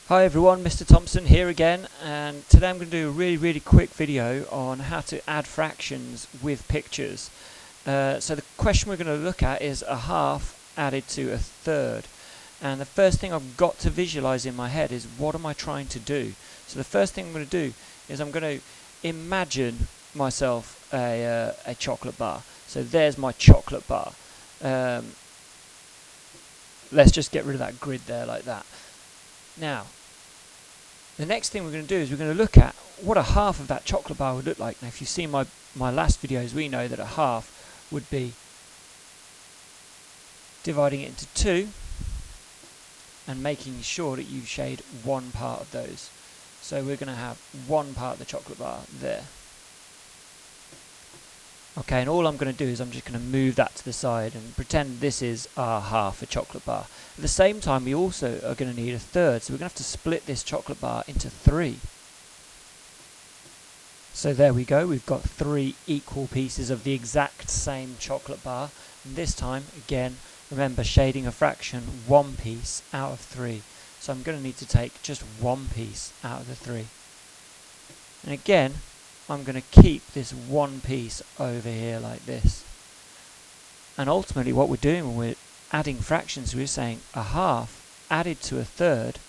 Hi everyone, Mr. Thompson here again, and today I'm going to do a really quick video on how to add fractions with pictures. So the question we're going to look at is a half added to a third, and the first thing I've got to visualize in my head is what am I trying to do. So the first thing I'm going to do is I'm going to imagine myself a chocolate bar. So there's my chocolate bar. Let's just get rid of that grid there like that. Now, the next thing we're going to do is we're going to look at what a half of that chocolate bar would look like. Now, if you've seen my last videos, we know that a half would be dividing it into two and making sure that you shade one part of those. So we're going to have one part of the chocolate bar there. Okay, and all I'm going to do is I'm just going to move that to the side and pretend this is our half a chocolate bar. At the same time, we also are going to need a third, so we're going to have to split this chocolate bar into three. So there we go, we've got three equal pieces of the exact same chocolate bar. And this time, again, remember shading a fraction, one piece out of three. So I'm going to need to take just one piece out of the three. And again, I'm going to keep this one piece over here like this. And ultimately what we're doing when we're adding fractions, we're saying a half added to a third.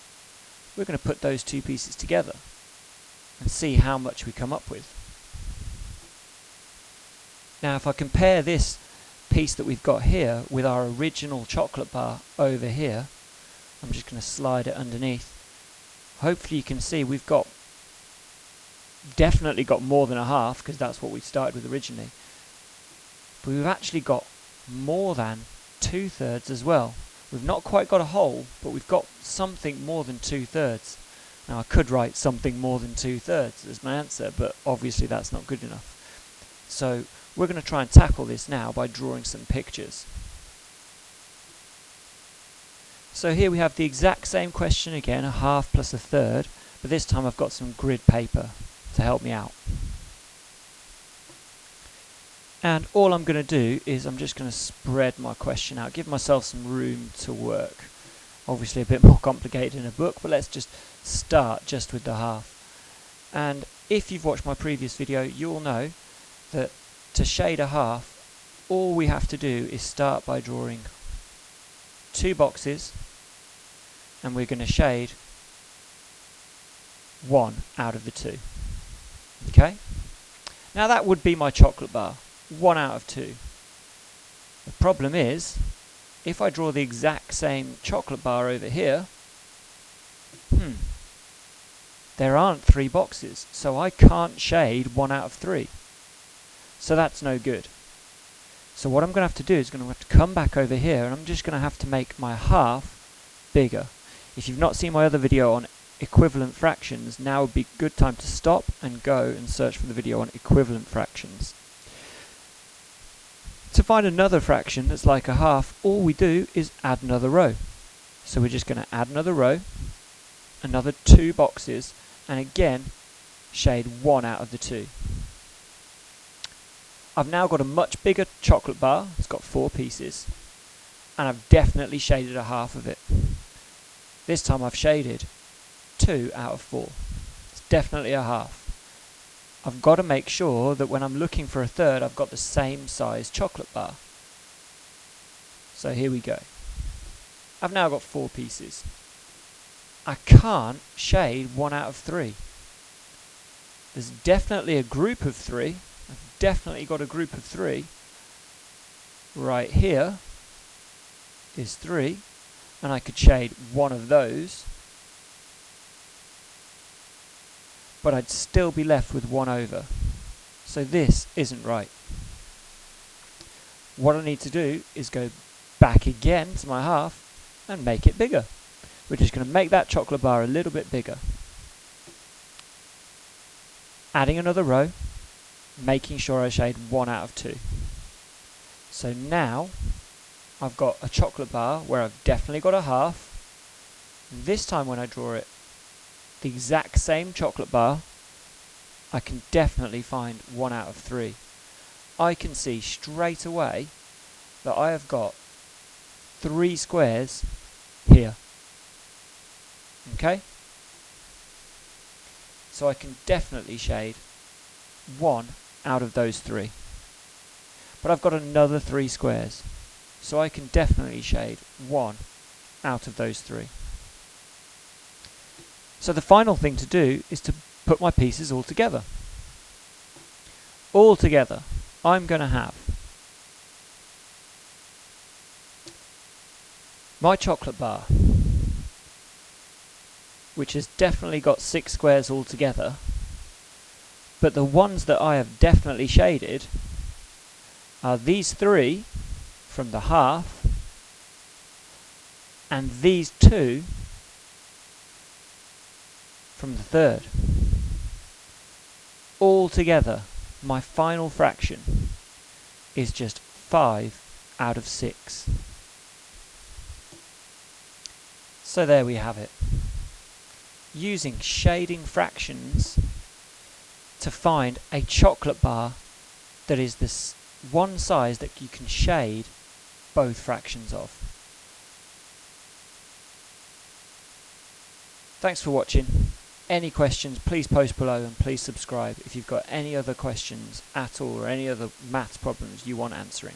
We're going to put those two pieces together and see how much we come up with. Now if I compare this piece that we've got here with our original chocolate bar over here, I'm just going to slide it underneath. Hopefully you can see we've got definitely got more than a half, because that's what we started with originally, but we've actually got more than 2/3 as well. We've not quite got a whole, but we've got something more than 2/3. Now I could write something more than 2/3 as my answer, but obviously that's not good enough. So we're going to try and tackle this now by drawing some pictures. So here we have the exact same question again, a half plus a third, but this time I've got some grid paper to help me out. And all I'm going to do is I'm just going to spread my question out, give myself some room to work. Obviously a bit more complicated in a book, but let's just start just with the half. And if you've watched my previous video, you'll know that to shade a half, all we have to do is start by drawing two boxes, and we're going to shade one out of the two. Okay? Now that would be my chocolate bar, 1 out of 2. The problem is, if I draw the exact same chocolate bar over here, there aren't 3 boxes, so I can't shade 1 out of 3. So that's no good. So what I'm going to have to do is going to have to come back over here, and I'm just going to have to make my half bigger. If you've not seen my other video on equivalent fractions, now would be a good time to stop and go and search for the video on equivalent fractions. To find another fraction that's like a half, all we do is add another row. So we're just going to add another row, another 2 boxes, and again shade 1 out of the 2. I've now got a much bigger chocolate bar, it's got 4 pieces, and I've definitely shaded a half of it. This time I've shaded 2 out of 4. It's definitely a half. I've got to make sure that when I'm looking for a third, I've got the same size chocolate bar. So here we go. I've now got 4 pieces. I can't shade 1 out of 3. There's definitely a group of 3. I've definitely got a group of 3. Right here is 3, and I could shade 1 of those, but I'd still be left with 1 over. So this isn't right. What I need to do is go back again to my half and make it bigger. We're just going to make that chocolate bar a little bit bigger. Adding another row, making sure I shade 1 out of 2. So now I've got a chocolate bar where I've definitely got a half. This time when I draw it, the exact same chocolate bar, I can definitely find 1 out of 3. I can see straight away that I have got 3 squares here. Okay? So I can definitely shade 1 out of those 3. But I've got another 3 squares, so I can definitely shade 1 out of those 3. So the final thing to do is to put my pieces all together. All together, I'm going to have my chocolate bar, which has definitely got 6 squares all together, but the ones that I have definitely shaded are these 3 from the half and these 2 from the third. All together, my final fraction is just 5 out of 6. So there we have it. Using shading fractions to find a chocolate bar that is this one size that you can shade both fractions of. Thanks for watching. Any questions, please post below and please subscribe if you've got any other questions at all or any other maths problems you want answering.